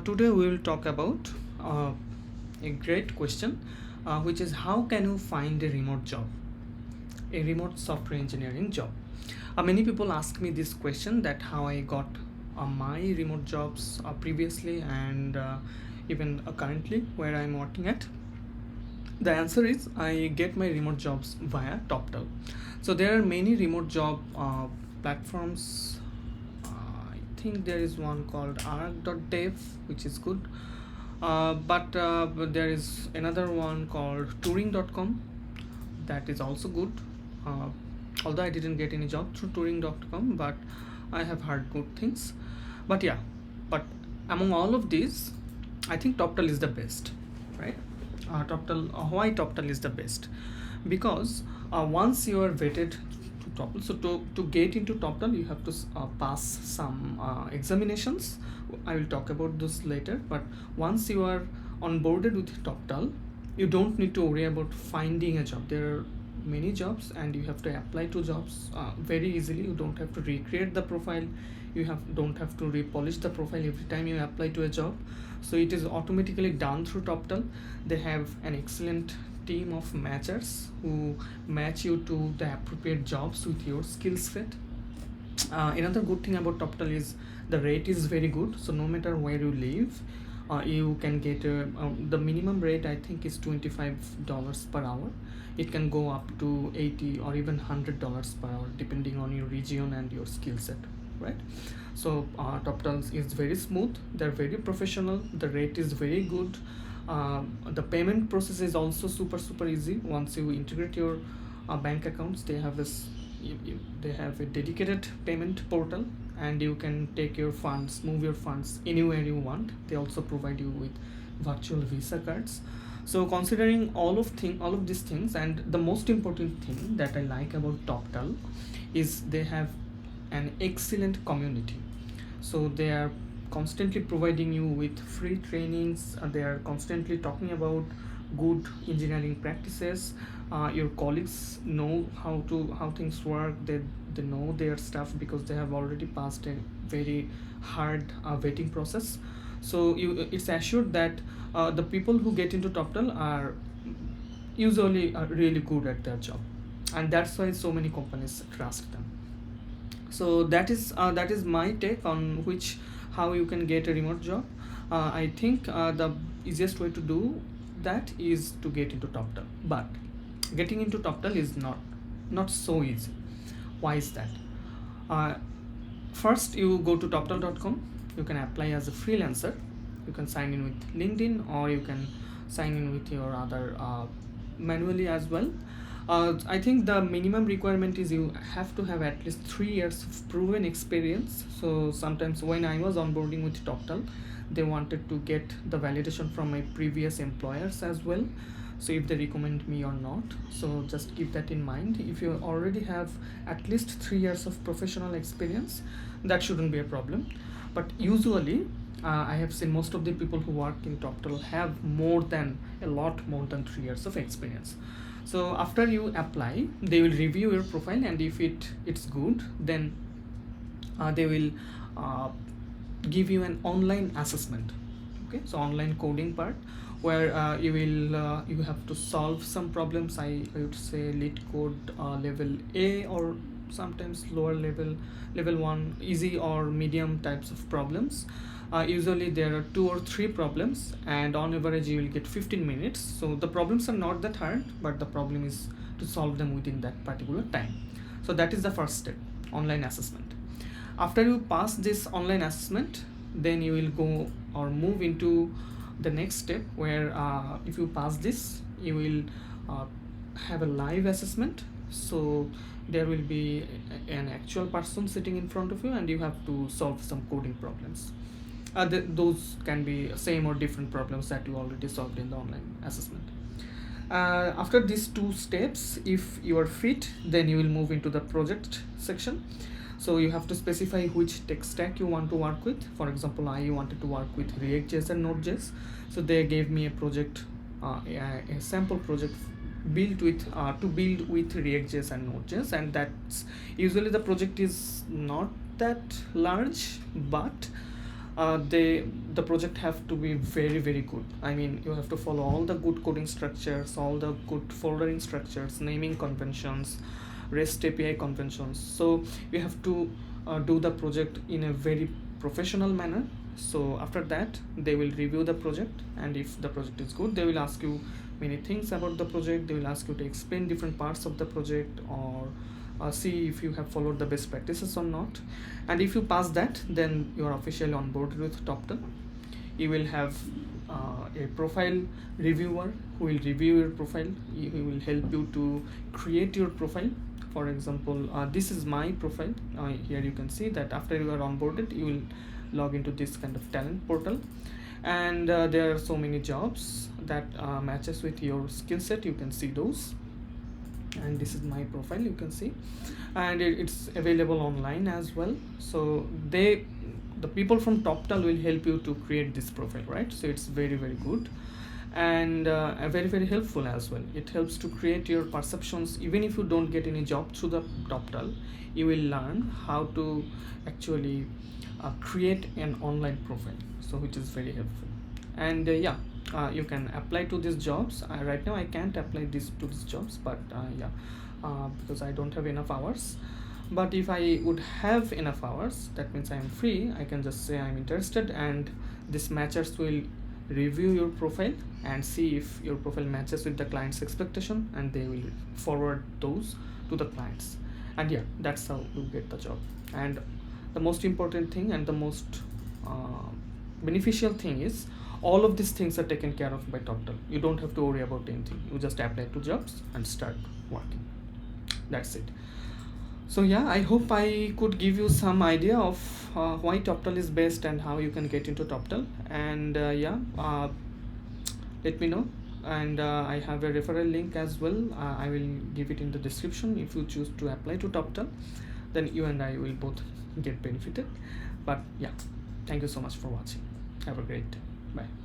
Today we will talk about a great question, which is how can you find a remote job, a remote software engineering job. Many people ask me this question, that how I got my remote jobs previously and even currently where I'm working at. The answer is I get my remote jobs via Toptal. So there are many remote job platforms. I think there is one called arc.dev, which is good. But there is another one called touring.com that is also good. Uh, Although I didn't get any job through touring.com, but I have heard good things. But yeah, but among all of these, I think Toptal is the best, right? Why Toptal is the best? Because once you are vetted to Toptal, so to get into Toptal, you have to pass some examinations. I will talk about this later. But once you are onboarded with Toptal, you don't need to worry about finding a job. There are many jobs and you have to apply to jobs very easily. You don't have to recreate the profile, don't have to repolish the profile every time you apply to a job. So it is automatically done through Toptal. They have an excellent team of matchers who match you to the appropriate jobs with your skill set. Another good thing about Toptal is the rate is very good. So no matter where you live, you can get the minimum rate I think is $25 per hour. It can go up to 80 or even $100 per hour depending on your region and your skill set, right? So Toptal is very smooth. They're very professional. The rate is very good. The payment process is also super easy. Once you integrate your bank accounts, they have they have a dedicated payment portal, and you can take your funds, move your funds anywhere you want. They also provide you with virtual Visa cards. So considering all of these things, and the most important thing that I like about Toptal is they have an excellent community. So they are constantly providing you with free trainings. They are constantly talking about good engineering practices. Your colleagues know how things work. They know their stuff because they have already passed a very hard vetting process. So it's assured that the people who get into Toptal are usually really good at their job, and that's why so many companies trust them. So that is my take on how you can get a remote job. I think the easiest way to do that is to get into Toptal, but getting into Toptal is not so easy. Why is that? uh, First, you go to toptal.com. You can apply as a freelancer. You can sign in with LinkedIn, or you can sign in with your other manually as well. I think the minimum requirement is you have to have at least 3 years of proven experience. So sometimes when I was onboarding with Toptal, they wanted to get the validation from my previous employers as well, so if they recommend me or not. So just keep that in mind. If you already have at least 3 years of professional experience, that shouldn't be a problem. But usually I have seen most of the people who work in Toptal have a lot more than 3 years of experience. So after you apply, they will review your profile, and if it's good, then they will give you an online assessment. Okay, so online coding part, where you have to solve some problems. I would say lead code level A, or sometimes lower level 1, easy or medium types of problems. Usually there are 2 or 3 problems, and on average you will get 15 minutes. So the problems are not that hard, but the problem is to solve them within that particular time. So that is the first step, online assessment. After you pass this online assessment, then you will go or move into the next step, where if you pass this, you will have a live assessment. So there will be an actual person sitting in front of you, and you have to solve some coding problems. Those can be same or different problems that you already solved in the online assessment. After these 2 steps, if you are fit, then you will move into the project section. So you have to specify which tech stack you want to work with. For example, I wanted to work with React.js and Node.js. So they gave me a project, a sample project built with to build with React.js and Node.js, and that's usually the project is not that large, but the project have to be very very good. I mean, you have to follow all the good coding structures, all the good foldering structures, naming conventions, REST API conventions. So you have to do the project in a very professional manner. So after that, they will review the project, and if the project is good, they will ask you many things about the project. They will ask you to explain different parts of the project, or see if you have followed the best practices or not. And if you pass that, then you are officially onboarded with Toptal. You will have a profile reviewer who will review your profile. He will help you to create your profile. For example, this is my profile. Here you can see that after you are onboarded, you will log into this kind of talent portal, and there are so many jobs that matches with your skill set. You can see those, and this is my profile, you can see, and it's available online as well. So the people from Toptal will help you to create this profile, right? So it's very very good, and very very helpful as well. It helps to create your perceptions. Even if you don't get any job through the Toptal, you will learn how to actually create an online profile, so which is very helpful. And yeah, you can apply to these jobs. Right now I can't apply this to these jobs, but yeah, because I don't have enough hours. But if I would have enough hours, that means I am free, I can just say I'm interested, and this matchers will review your profile and see if your profile matches with the client's expectation, and they will forward those to the clients. And yeah, that's how you get the job. And the most important thing and the most beneficial thing is, all of these things are taken care of by Toptal. You don't have to worry about anything. You just apply to jobs and start working. That's it. So yeah, I hope I could give you some idea of why Toptal is best and how you can get into Toptal. And yeah, let me know. And I have a referral link as well. I will give it in the description. If you choose to apply to Toptal, then you and I will both get benefited. But yeah, thank you so much for watching. Have a great day. Bye.